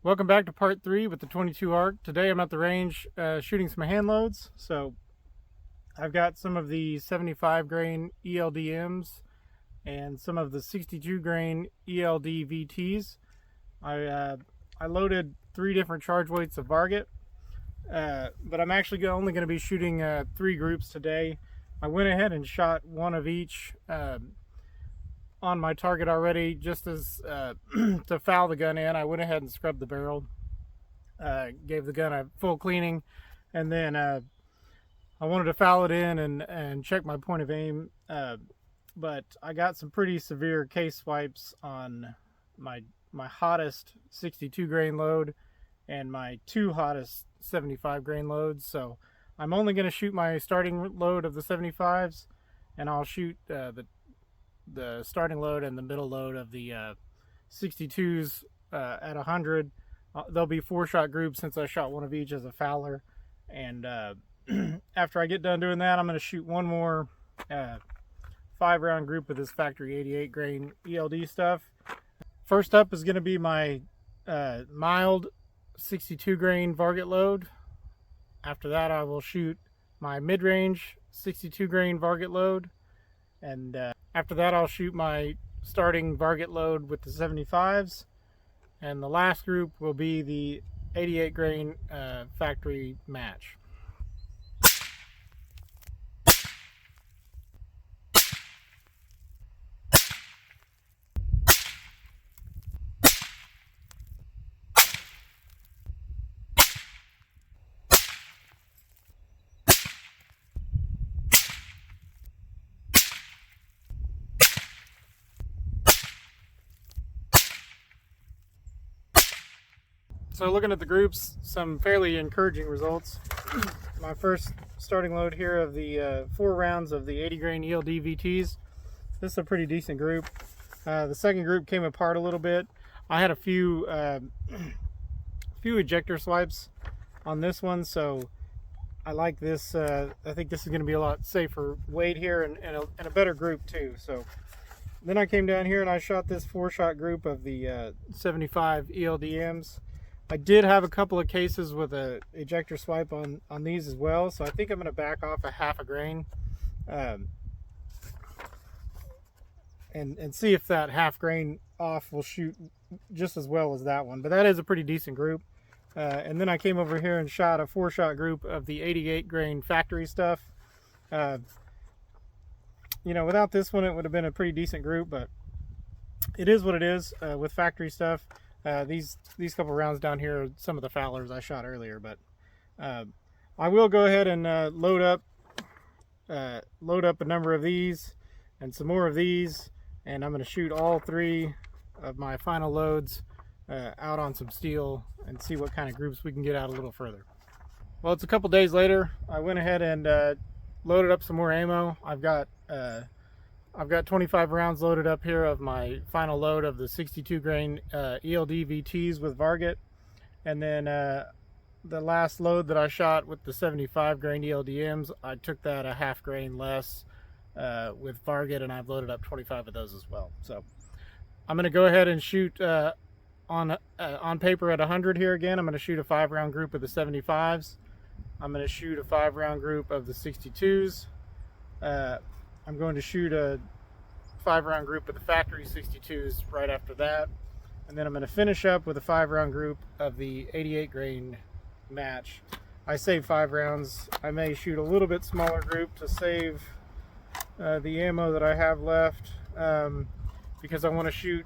Welcome back to part 3 with the 22 ARC. Today I'm at the range shooting some hand loads. So I've got some of the 75 grain ELDMs and some of the 62 grain ELD VTs. I loaded 3 different charge weights of Varget, but I'm actually only going to be shooting 3 groups today. I went ahead and shot one of each on my target already, just as to foul the gun in. I went ahead and scrubbed the barrel, gave the gun a full cleaning, and then I wanted to foul it in and check my point of aim, but I got some pretty severe case swipes on my hottest 62 grain load and my 2 hottest 75 grain loads. So I'm only going to shoot my starting load of the 75s, and I'll shoot the starting load and the middle load of the 62s at 100. There'll be 4-shot groups since I shot one of each as a fouler. And after I get done doing that, I'm going to shoot one more 5-round group of this factory 88 grain ELD stuff. First up is going to be my mild 62 grain Varget load. After that, I will shoot my mid-range 62 grain Varget load. And after that, I'll shoot my starting Varget load with the 75s. And the last group will be the 88 grain factory match. So looking at the groups, some fairly encouraging results. My first starting load here of the 4 rounds of the 80 grain ELD VTs. This is a pretty decent group. The second group came apart a little bit. I had a few ejector swipes on this one, so I like this. I think this is going to be a lot safer weight here and a better group too. So then I came down here and I shot this 4-shot group of the 75 ELDMs. I did have a couple of cases with a ejector swipe on these as well, so I think I'm going to back off a half a grain and see if that half grain off will shoot just as well as that one. But that is a pretty decent group. And then I came over here and shot a 4-shot group of the 88 grain factory stuff. You know, without this one, it would have been a pretty decent group, but it is what it is with factory stuff. These couple rounds down here are some of the foulers I shot earlier, but I will go ahead and load up a number of these and some more of these, and I'm going to shoot all 3 of my final loads out on some steel and see what kind of groups we can get out a little further. Well, it's a couple days later. I went ahead and loaded up some more ammo. I've got 25 rounds loaded up here of my final load of the 62 grain ELD VTs with Varget. And then the last load that I shot with the 75 grain ELDMs, I took that a half grain less with Varget, and I've loaded up 25 of those as well. So I'm going to go ahead and shoot on paper at 100 here again. I'm going to shoot a 5-round group of the 75s. I'm going to shoot a 5-round group of the 62s. I'm going to shoot a 5-round group of the factory 62s right after that. And then I'm going to finish up with a 5-round group of the 88 grain match. I save 5 rounds. I may shoot a little bit smaller group to save the ammo that I have left, because I want to shoot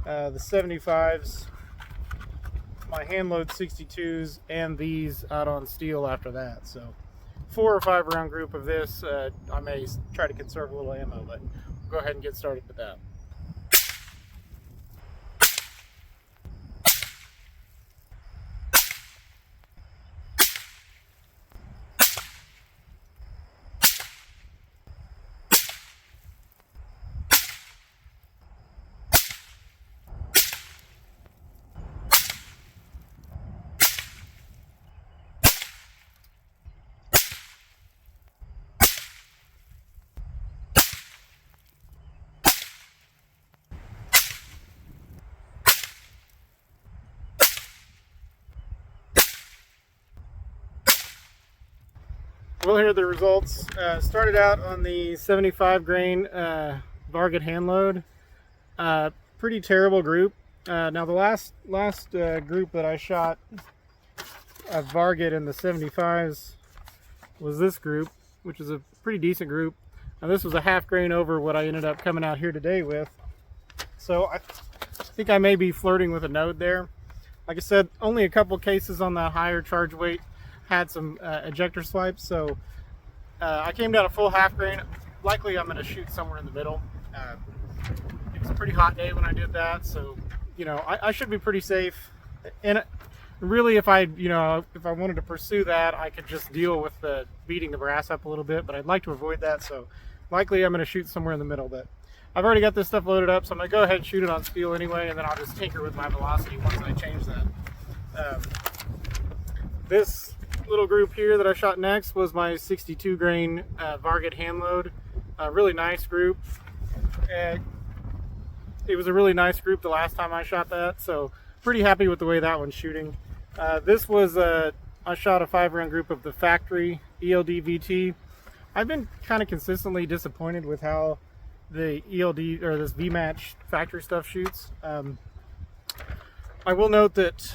the 75s, my handload 62s, and these out on steel after that. So 4 or 5 round group of this. I may try to conserve a little ammo, but we'll go ahead and get started with that. Well, here are the results. Started out on the 75 grain Varget handload. Pretty terrible group. Now the last group that I shot of Varget in the 75s was this group, which is a pretty decent group. Now this was a half grain over what I ended up coming out here today with. So I think I may be flirting with a node there. Like I said, only a couple cases on the higher charge weight had some ejector swipes, so I came down a full half grain. Likely I'm going to shoot somewhere in the middle. It was a pretty hot day when I did that, so you know I should be pretty safe. And really, if I wanted to pursue that, I could just deal with beating the brass up a little bit, but I'd like to avoid that, so likely I'm going to shoot somewhere in the middle. But I've already got this stuff loaded up, so I'm going to go ahead and shoot it on steel anyway, and then I'll just tinker with my velocity once I change that. This little group here that I shot next was my 62 grain Varget handload. Really nice group. It was a really nice group the last time I shot that, so pretty happy with the way that one's shooting. This was I shot a 5-round group of the factory ELD VT. I've been kind of consistently disappointed with how the ELD or this V-match factory stuff shoots. I will note that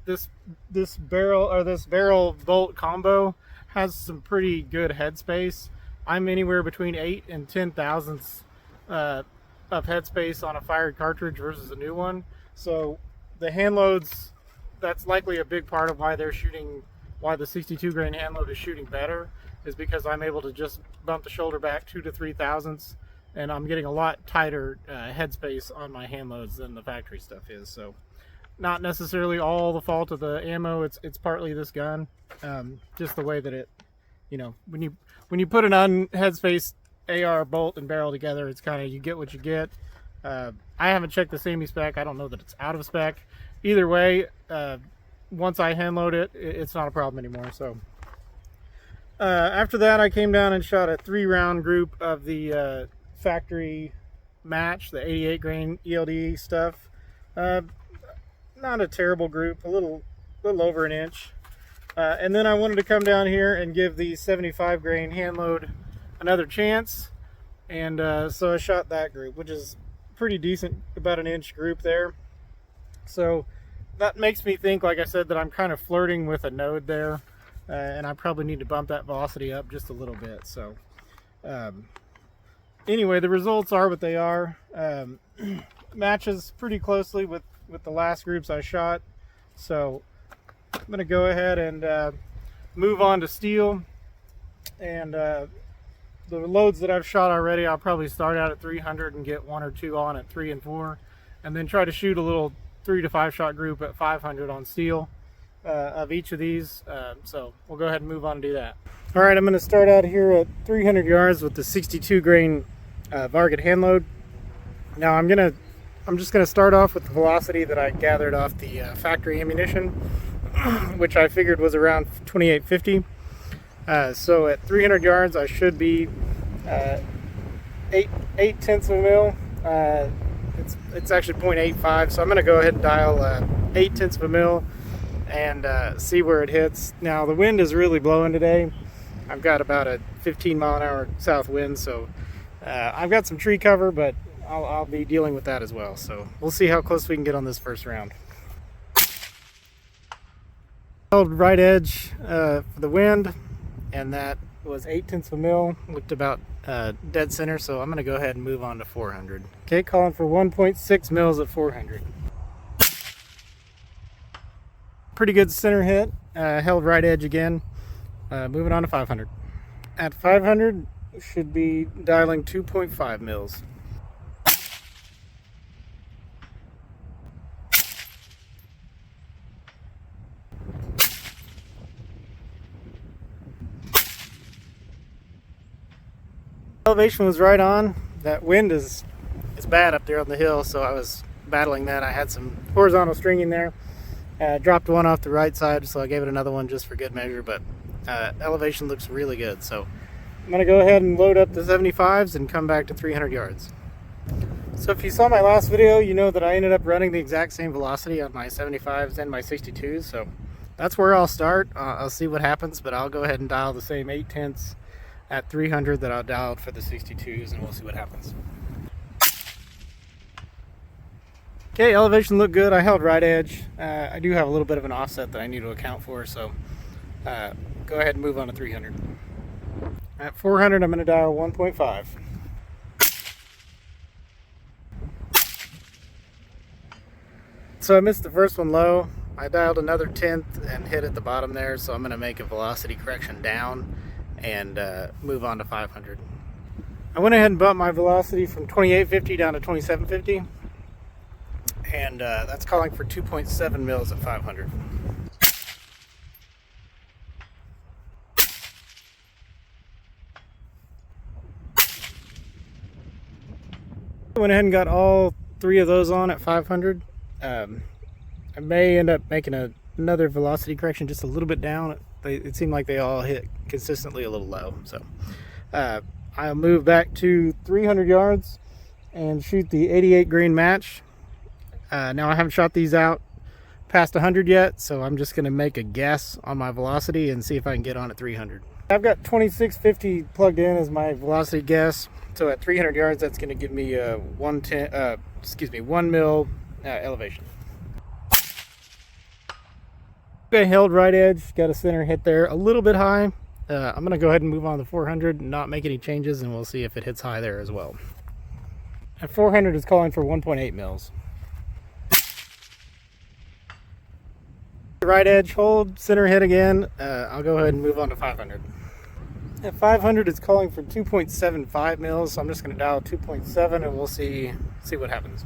this barrel bolt combo has some pretty good headspace. I'm anywhere between 8 and 10 thousandths of headspace on a fired cartridge versus a new one. So the handloads, that's likely a big part of why the 62 grain handload is shooting better, is because I'm able to just bump the shoulder back 2 to 3 thousandths, and I'm getting a lot tighter headspace on my handloads than the factory stuff is. So not necessarily all the fault of the ammo. It's partly this gun, just the way that it, when you put an unheadspace AR bolt and barrel together, it's kind of, you get what you get. I haven't checked the SAMI spec. I don't know that it's out of spec. Either way, once I handload it, it's not a problem anymore. So after that, I came down and shot a 3-round group of the factory match, the 88 grain ELD stuff. Not a terrible group, a little over an inch. And then I wanted to come down here and give the 75 grain handload another chance, and so I shot that group, which is pretty decent, about an inch group there. So that makes me think, like I said, that I'm kind of flirting with a node there, and I probably need to bump that velocity up just a little bit. So anyway, the results are what they are. Matches pretty closely with the last groups I shot, so I'm going to go ahead and move on to steel. And the loads that I've shot already, I'll probably start out at 300 and get 1 or 2 on at 3 and 4, and then try to shoot a little 3 to 5 shot group at 500 on steel of each of these. So we'll go ahead and move on and do that. All right, I'm going to start out here at 300 yards with the 62 grain Varget handload. Now I'm just going to start off with the velocity that I gathered off the factory ammunition, which I figured was around 2850. So at 300 yards, I should be 8 tenths of a mil. It's actually 0.85, so I'm going to go ahead and dial 8 tenths of a mil and see where it hits. Now the wind is really blowing today. I've got about a 15 mile an hour south wind, so I've got some tree cover, but I'll be dealing with that as well. So we'll see how close we can get on this first round. Held right edge for the wind, and that was 8 tenths of a mil, looked about dead center, so I'm going to go ahead and move on to 400. Okay, calling for 1.6 mils at 400. Pretty good center hit, held right edge again. Moving on to 500. At 500, should be dialing 2.5 mils. Elevation was right on. That wind is bad up there on the hill, so I was battling that. I had some horizontal stringing there. Dropped one off the right side, so I gave it another one just for good measure, but elevation looks really good. So I'm going to go ahead and load up the 75s and come back to 300 yards. So if you saw my last video, you know that I ended up running the exact same velocity on my 75s and my 62s, so that's where I'll start. I'll see what happens, but I'll go ahead and dial the same 8/10 at 300 that I dialed for the 62s, and we'll see what happens. Okay, elevation looked good. I held right edge. I do have a little bit of an offset that I need to account for, so go ahead and move on to 300. At 400, I'm going to dial 1.5. So I missed the first one low. I dialed another 10th and hit at the bottom there, so I'm going to make a velocity correction down and move on to 500. I went ahead and bumped my velocity from 2850 down to 2750, and that's calling for 2.7 mils at 500. I went ahead and got all 3 of those on at 500. I may end up making another velocity correction just a little bit down. It seemed like they all hit consistently a little low, so I'll move back to 300 yards and shoot the 88 grain match. Now I haven't shot these out past 100 yet, so I'm just going to make a guess on my velocity and see if I can get on at 300. I've got 2650 plugged in as my velocity guess, so at 300 yards that's going to give me 1 mil elevation. I held right edge, got a center hit there a little bit high. I'm going to go ahead and move on to 400 and not make any changes, and we'll see if it hits high there as well. At 400 is calling for 1.8 mils. Right edge, hold, center hit again. I'll go ahead and move on to 500. At 500 it's calling for 2.75 mils, so I'm just going to dial 2.7 and we'll see what happens.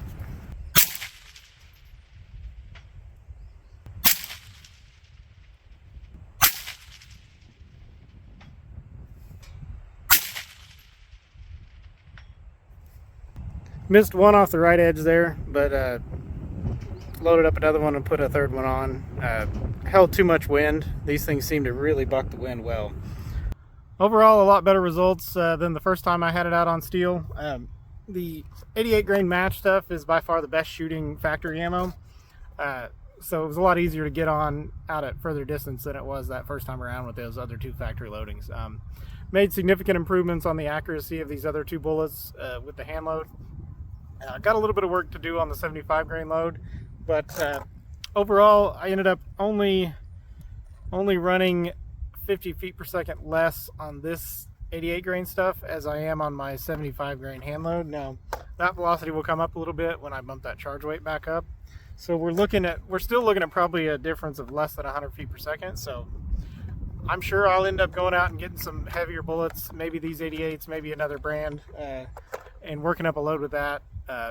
Missed one off the right edge there, but loaded up another one and put a third one on. Held too much wind. These things seem to really buck the wind well. Overall, a lot better results than the first time I had it out on steel. The 88 grain match stuff is by far the best shooting factory ammo. So it was a lot easier to get on out at further distance than it was that first time around with those other 2 factory loadings. Made significant improvements on the accuracy of these other 2 bullets with the hand load. Got a little bit of work to do on the 75 grain load, but overall I ended up only running 50 feet per second less on this 88 grain stuff as I am on my 75 grain hand load. Now that velocity will come up a little bit when I bump that charge weight back up, so we're still looking at probably a difference of less than 100 feet per second. So I'm sure I'll end up going out and getting some heavier bullets, maybe these 88s, maybe another brand, and working up a load with that.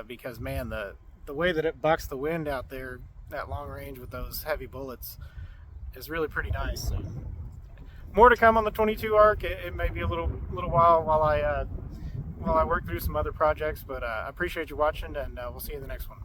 Because man, the way that it bucks the wind out there, that long range with those heavy bullets, is really pretty nice. So, more to come on the 22 arc. It may be a little while I work through some other projects, but I appreciate you watching, and we'll see you in the next one.